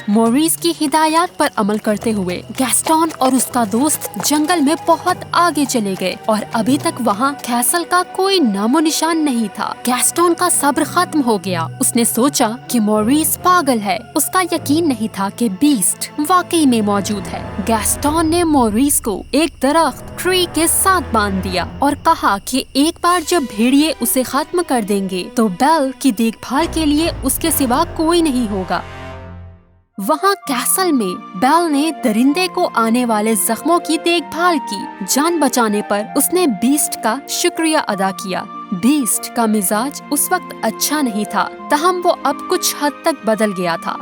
Morris की हिदायत पर अमल करते हुए गैस्टन और उसका दोस्त जंगल में बहुत आगे चले गए और अभी तक वहाँ कैसल का कोई नामो निशान नहीं था। गैस्टन का सब्र खत्म हो गया। उसने सोचा कि मॉरिस पागल है। उसका यकीन नहीं था कि बीस्ट वाकई में मौजूद है। गैस्टन ने मॉरिस को एक दरख्त ट्री के साथ बांध दिया और कहा कि एक बार जब भेड़िए उसे खत्म कर देंगे तो बेल की देखभाल के लिए उसके सिवा कोई नहीं होगा। वहाँ कैसल में बेल ने दरिंदे को आने वाले जख्मों की देखभाल की। जान बचाने पर उसने बीस्ट का शुक्रिया अदा किया। बीस्ट का मिजाज उस वक्त अच्छा नहीं था, तहम वो अब कुछ हद तक बदल गया था।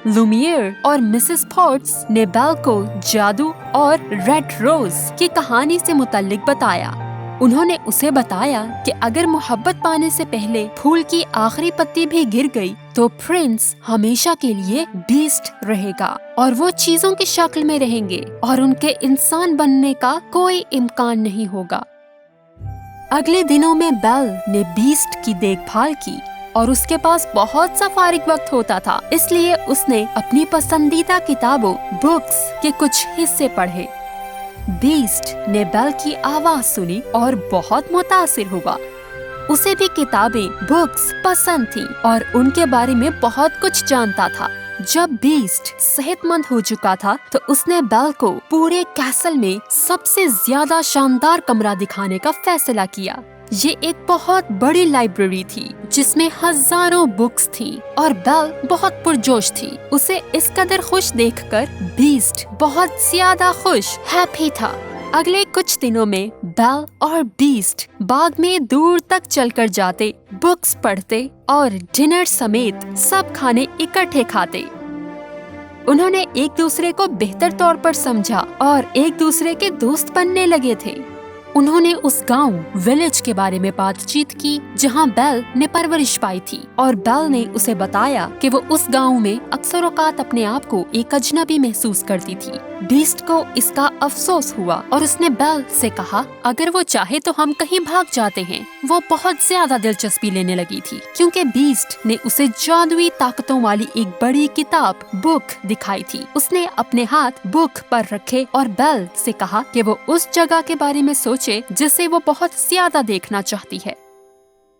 लुमियर और मिसेस पॉट्स ने बेल को जादू और रेड रोज की कहानी से मुतल्लिक बताया। उन्होंने उसे बताया कि अगर मोहब्बत पाने से पहले फूल की आखिरी पत्ती भी गिर गई तो प्रिंस हमेशा के लिए बीस्ट रहेगा और वो चीजों की शक्ल में रहेंगे और उनके इंसान बनने का कोई इम्कान नहीं होगा। अगले दिनों में बेल ने बीस्ट की देखभाल की और उसके पास बहुत सा फारिग वक्त होता था, इसलिए उसने अपनी पसंदीदा किताबों बुक्स के कुछ हिस्से पढ़े। बीस्ट ने बेल की आवाज सुनी और बहुत मुतासिर हुआ। उसे भी किताबें बुक्स पसंद थी और उनके बारे में बहुत कुछ जानता था। जब बीस्ट सेहतमंद हो चुका था तो उसने बेल को पूरे कैसल में सबसे ज्यादा शानदार कमरा दिखाने का फैसला किया। ये एक बहुत बड़ी लाइब्रेरी थी जिसमें हजारों बुक्स थी और बेल बहुत पुरजोश थी। उसे इस कदर खुश देखकर बीस्ट बहुत ज्यादा खुश हैप्पी था। अगले कुछ दिनों में बेल और बीस्ट बाग में दूर तक चलकर जाते, बुक्स पढ़ते और डिनर समेत सब खाने इकट्ठे खाते। उन्होंने एक दूसरे को बेहतर तौर पर समझा और एक दूसरे के दोस्त बनने लगे थे। उन्होंने उस गांव विलेज के बारे में बातचीत की जहां बेल ने परवरिश पाई थी और बेल ने उसे बताया कि वो उस गांव में अक्सर औकात अपने आप को एक अजनबी महसूस करती थी। बीस्ट को इसका अफसोस हुआ और उसने बेल से कहा अगर वो चाहे तो हम कहीं भाग जाते हैं। वो बहुत ज्यादा दिलचस्पी लेने लगी थी क्योंकि बीस्ट ने उसे जादुई ताकतों वाली एक बड़ी किताब बुक दिखाई थी। उसने अपने हाथ बुक पर रखे और बेल से कहा कि वो उस जगह के बारे में सोचे जिसे वो बहुत ज्यादा देखना चाहती है।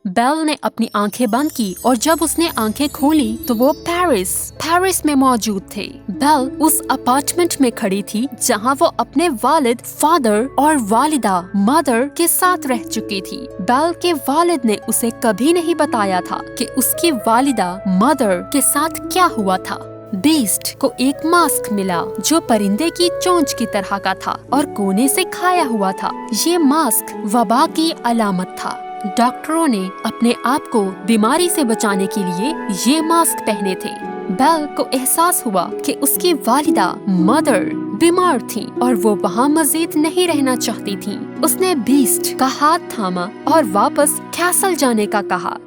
बेल ने अपनी आंखें बंद की और जब उसने आंखें खोली तो वो पेरिस में मौजूद थे। बेल उस अपार्टमेंट में खड़ी थी जहां वो अपने वालिद फादर और वालिदा मदर के साथ रह चुकी थी। बेल के वालिद ने उसे कभी नहीं बताया था कि उसकी वालिदा मदर के साथ क्या हुआ था। बीस्ट को एक मास्क मिला जो परिंदे की चोंच की तरह का था और कोने से खाया हुआ था। ये मास्क वबा की अलामत था। डॉक्टरों ने अपने आप को बीमारी से बचाने के लिए ये मास्क पहने थे। बेल को एहसास हुआ कि उसकी वालिदा मदर बीमार थी और वो वहाँ मजीद नहीं रहना चाहती थी। उसने बीस्ट का हाथ थामा और वापस कैसल जाने का कहा।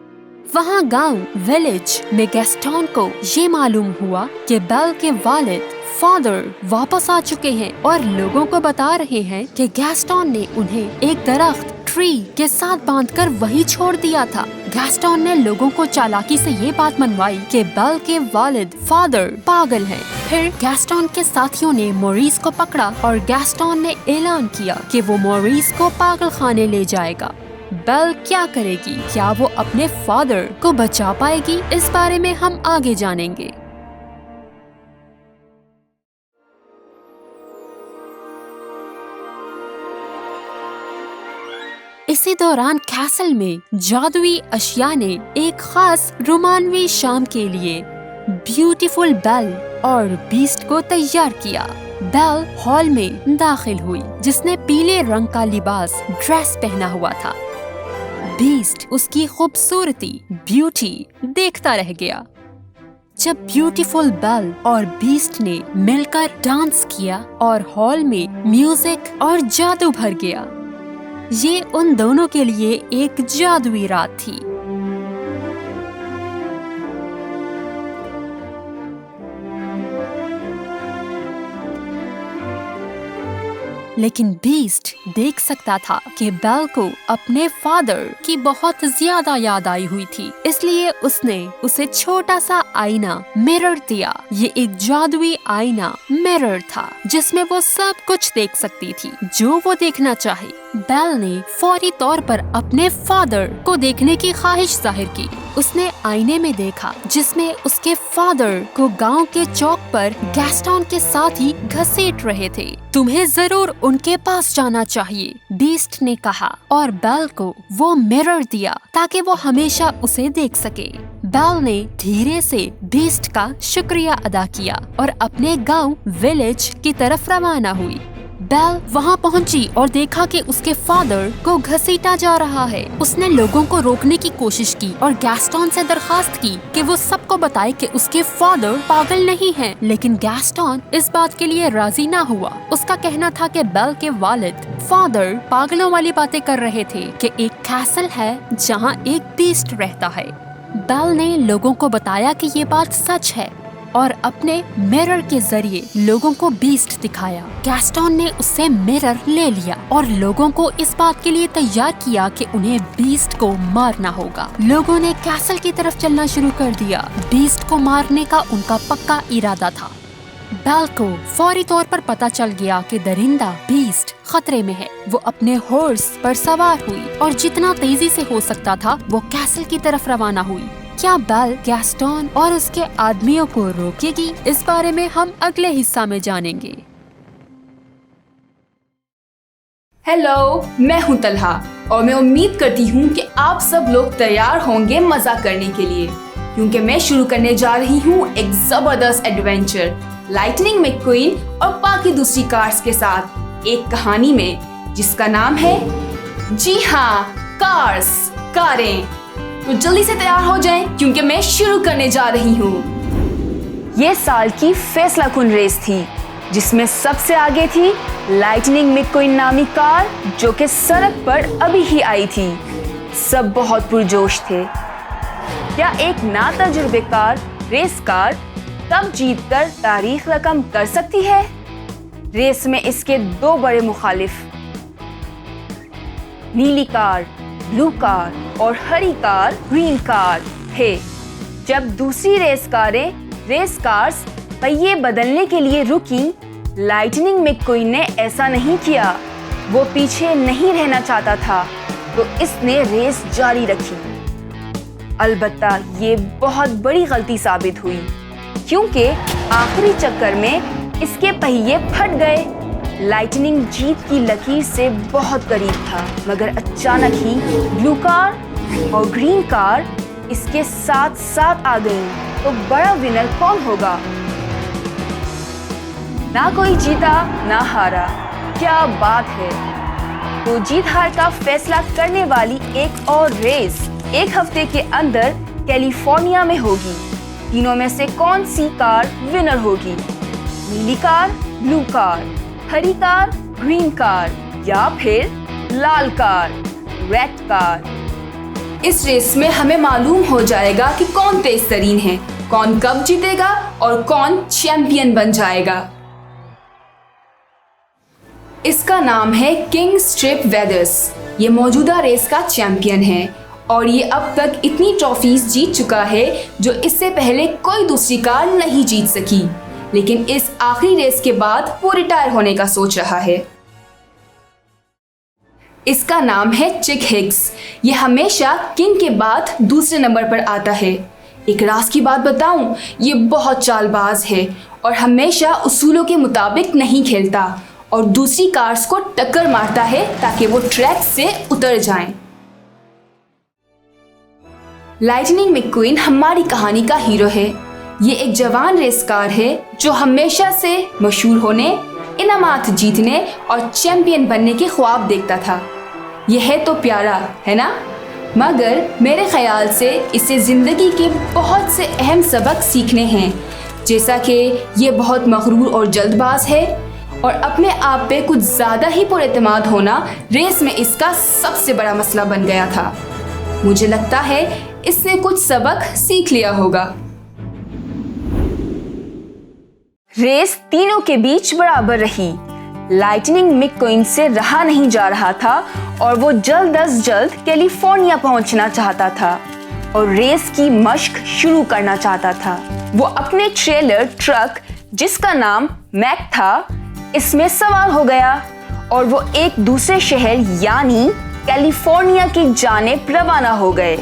वहाँ गांव विलेज में गैस्टन को ये मालूम हुआ कि बेल के वालिद फादर वापस आ चुके हैं और लोगों को बता रहे हैं कि गैस्टन ने उन्हें एक दरख्त ट्री के साथ बांधकर वहीं छोड़ दिया था। गैस्टन ने लोगों को चालाकी से ये बात मनवाई कि बेल के वालिद फादर पागल हैं। फिर गैस्टन के साथियों ने मॉरिस को पकड़ा और गैस्टन ने ऐलान किया कि वो मॉरिस को पागल खाने ले जाएगा। बेल क्या करेगी? क्या वो अपने फादर को बचा पाएगी? इस बारे में हम आगे जानेंगे। इसी दौरान कैसल में जादुई अशिया ने एक खास रोमानवी शाम के लिए ब्यूटीफुल बेल और बीस्ट को तैयार किया। बेल हॉल में दाखिल हुई जिसने पीले रंग का लिबास ड्रेस पहना हुआ था। बीस्ट उसकी खूबसूरती ब्यूटी देखता रह गया। जब ब्यूटीफुल बेल और बीस्ट ने मिलकर डांस किया और हॉल में म्यूजिक और जादू भर गया। ये उन दोनों के लिए एक जादुई रात थी। लेकिन बीस्ट देख सकता था कि बेल को अपने फादर की बहुत ज्यादा याद आई हुई थी, इसलिए उसने उसे छोटा सा आईना मिरर दिया। ये एक जादुई आईना मिरर था जिसमें वो सब कुछ देख सकती थी जो वो देखना चाहे। बेल ने फौरी तौर पर अपने फादर को देखने की ख्वाहिश जाहिर की। उसने आईने में देखा जिसमें उसके फादर को गांव के चौक पर गैस्टन के साथ ही घसीट रहे थे। तुम्हें जरूर उनके पास जाना चाहिए, बीस्ट ने कहा और बेल को वो मिरर दिया ताकि वो हमेशा उसे देख सके। बेल ने धीरे से बीस्ट का शुक्रिया अदा किया और अपने गांव विलेज की तरफ रवाना हुई। बेल वहां पहुंची और देखा कि उसके फादर को घसीटा जा रहा है। उसने लोगों को रोकने की कोशिश की और गैस्टन से दरखास्त की कि वो सबको बताए कि उसके फादर पागल नहीं हैं। लेकिन गैस्टन इस बात के लिए राजी ना हुआ। उसका कहना था कि बेल के वालिद फादर पागलों वाली बातें कर रहे थे कि एक कैसल है जहाँ एक बीस्ट रहता है। बेल ने लोगों को बताया कि ये बात सच है और अपने मिरर के जरिए लोगों को बीस्ट दिखाया। गैस्टन ने उससे मिरर ले लिया और लोगों को इस बात के लिए तैयार किया कि उन्हें बीस्ट को मारना होगा। लोगों ने कैसल की तरफ चलना शुरू कर दिया। बीस्ट को मारने का उनका पक्का इरादा था। बेल को फौरी तौर पर पता चल गया कि दरिंदा बीस्ट खतरे में है। वो अपने हॉर्स पर सवार हुई और जितना तेजी से हो सकता था वो कैसल की तरफ रवाना हुई। क्या बेल गैस्टन और उसके आदमियों को रोकेगी? इस बारे में हम अगले हिस्सा में जानेंगे। हेलो, मैं हूं तलहा और मैं उम्मीद करती हूं कि आप सब लोग तैयार होंगे मजा करने के लिए, क्योंकि मैं शुरू करने जा रही हूं एक जबरदस्त एडवेंचर लाइटनिंग मैक्क्वीन और बाकी दूसरी कार्स के साथ एक कहानी में जिसका नाम है, जी हाँ, कार्स, कारें। तो जल्दी से तैयार हो जाएं क्योंकि मैं शुरू करने जा रही हूँ। ये साल की फैसलाकुन रेस थी जिसमें सबसे आगे थी लाइटनिंग मैक्क्वीन नामी कार जो कि सड़क पर अभी ही आई थी। सब बहुत पुरजोश थे। क्या एक ना तजुर्बेकार रेस कार तब जीतकर तारीख रकम कर सकती है? रेस में इसके दो बड़े मुखालिफ, नीली कार ब्लू कार और हरी कार ग्रीन कार थे। जब दूसरी रेस कार्स पहिए बदलने के लिए रुकी, लाइटनिंग मैक्क्वीन ने ऐसा नहीं किया। वो पीछे नहीं रहना चाहता था तो इसने रेस जारी रखी। अलबत्ता ये बहुत बड़ी गलती साबित हुई क्योंकि आखिरी चक्कर में इसके पहिए फट गए। लाइटनिंग जीत की लकीर से बहुत करीब था, मगर अचानक ही ब्लू कार और ग्रीन कार इसके साथ साथ आ गईं। तो बड़ा विनर कौन होगा? ना कोई जीता ना हारा, क्या बात है। तो जीत हार का फैसला करने वाली एक और रेस एक हफ्ते के अंदर कैलिफोर्निया में होगी। तीनों में से कौन सी कार विनर होगी? नीली कार ब्लू कार, हरी कार ग्रीन कार या फिर लाल कार रेड कार? इस रेस में हमें मालूम हो जाएगा कि कौन तेज तरीन है, कौन कब जीतेगा और कौन चैंपियन बन जाएगा। इसका नाम है किंग स्ट्रिप वेदर्स। ये मौजूदा रेस का चैंपियन है और ये अब तक इतनी ट्रॉफीज जीत चुका है जो इससे पहले कोई दूसरी कार नहीं जीत सकी। लेकिन इस आखिरी रेस के बाद वो रिटायर होने का सोच रहा है। इसका नाम है चिक हिग्स। ये हमेशा किंग के बाद दूसरे नंबर पर आता है। एक राज की बात बताऊं, ये बहुत चालबाज है और हमेशा उसूलों के मुताबिक नहीं खेलता और दूसरी कार्स को टक्कर मारता है ताकि वो ट्रैक से उतर जाएं। लाइटनिंग मैक्क्वीन हमारी कहानी का हीरो है। ये एक जवान रेस कार है जो हमेशा से मशहूर होने, इनामात जीतने और चैंपियन बनने के ख्वाब देखता था। यह है तो प्यारा, है ना? मगर मेरे ख्याल से इसे ज़िंदगी के बहुत से अहम सबक सीखने हैं, जैसा कि ये बहुत मगरूर और जल्दबाज है और अपने आप पे कुछ ज़्यादा ही पुरएतमाद होना रेस में इसका सबसे बड़ा मसला बन गया था। मुझे लगता है इसने कुछ सबक सीख लिया होगा। रेस तीनों के बीच बराबर रही। लाइटनिंग मैकक्वीन से रहा नहीं जा रहा था और वो जल्द अज जल्द कैलिफोर्निया पहुंचना चाहता था और रेस की मशक शुरू करना चाहता था। वो अपने ट्रेलर ट्रक, जिसका नाम मैक था, इसमें सवार हो गया और वो एक दूसरे शहर यानी कैलिफोर्निया की जानिब रवाना हो गए।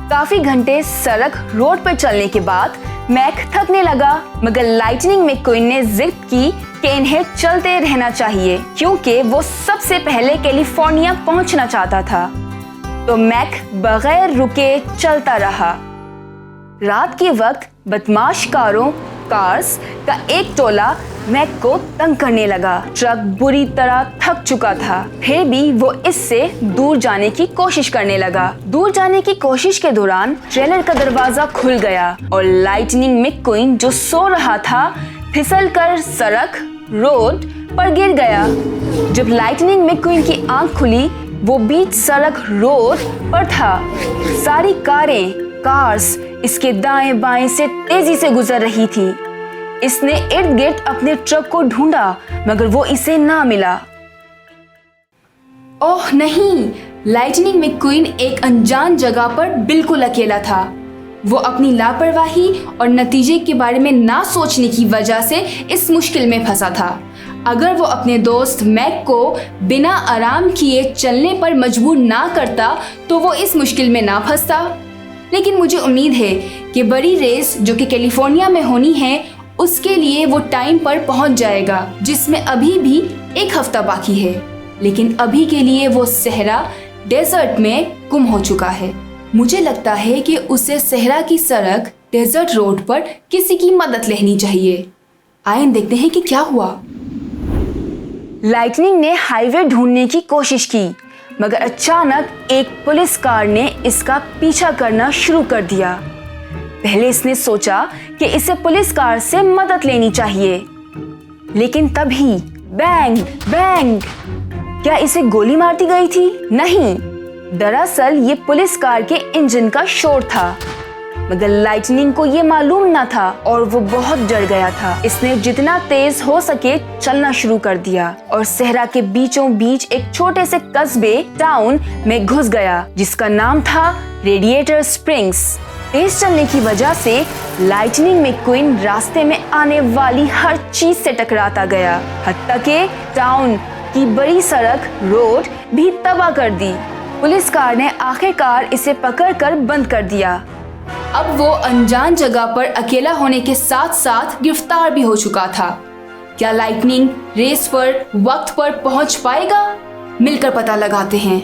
काफी घंटे सड़क रोड पर चलने के बाद मैक थकने लगा, मगर लाइटनिंग मैकक्वीन ने जिद की कि इन्हें चलते रहना चाहिए क्योंकि वो सबसे पहले कैलिफोर्निया पहुंचना चाहता था। तो मैक बगैर रुके चलता रहा। रात के वक्त बदमाश कार्स का एक टोला मैक को तंग करने लगा। ट्रक बुरी तरह थक चुका था, फिर भी वो इससे दूर जाने की कोशिश करने लगा। दूर जाने की कोशिश के दौरान ट्रेलर का दरवाजा खुल गया और लाइटनिंग मैकक्वीन जो सो रहा था फिसलकर सड़क रोड पर गिर गया। जब लाइटनिंग मैकक्वीन की आंख खुली, वो बीच सड़क रोड पर था। सारी कार्स इसके दाएं बाएं से तेजी से गुजर रही थी। इसने इर्द गिर्द अपने ट्रक को ढूंढा, मगर वो इसे ना मिला। ओह नहीं, लाइटनिंग मैकक्वीन एक अनजान जगह पर बिल्कुल अकेला था। वो अपनी लापरवाही और नतीजे के बारे में ना सोचने की वजह से इस मुश्किल में फंसा था। अगर वो अपने दोस्त मैक को बिना आराम किए चलने पर मजबूर ना करता तो वो इस मुश्किल में ना फंसता। लेकिन मुझे उम्मीद है कि बड़ी रेस जो कि कैलिफोर्निया में होनी है, उसके लिए वो टाइम पर पहुंच जाएगा, जिसमें अभी भी एक हफ्ता बाकी है। लेकिन अभी के लिए वो सहरा डेजर्ट में गुम हो चुका है। मुझे लगता है कि उसे सहरा की सड़क डेजर्ट रोड पर किसी की मदद लेनी चाहिए। आइए देखते हैं कि क्या हुआ। लाइटनिंग ने हाईवे ढूंढने की कोशिश की, मगर अचानक एक पुलिस कार ने इसका पीछा करना शुरू कर दिया। पहले इसने सोचा कि इसे पुलिस कार से मदद लेनी चाहिए, लेकिन तभी बैंग बैंग, क्या इसे गोली मार दी गई थी? नहीं, दरअसल ये पुलिस कार के इंजन का शोर था, मगर लाइटनिंग को ये मालूम ना था और वो बहुत डर गया था। इसने जितना तेज हो सके चलना शुरू कर दिया और सहरा के बीचों बीच एक छोटे से कस्बे टाउन में घुस गया, जिसका नाम था रेडिएटर स्प्रिंग्स। तेज चलने की वजह से लाइटनिंग मैकक्वीन रास्ते में आने वाली हर चीज से टकराता गया, हत्ता के टाउन की बड़ी सड़क रोड भी तबाह कर दी। पुलिस कार ने आखिरकार इसे पकड़कर बंद कर दिया। अब वो अनजान जगह पर अकेला होने के साथ साथ गिरफ्तार भी हो चुका था। क्या लाइटनिंग रेस पर वक्त पर पहुंच पाएगा? मिलकर पता लगाते हैं।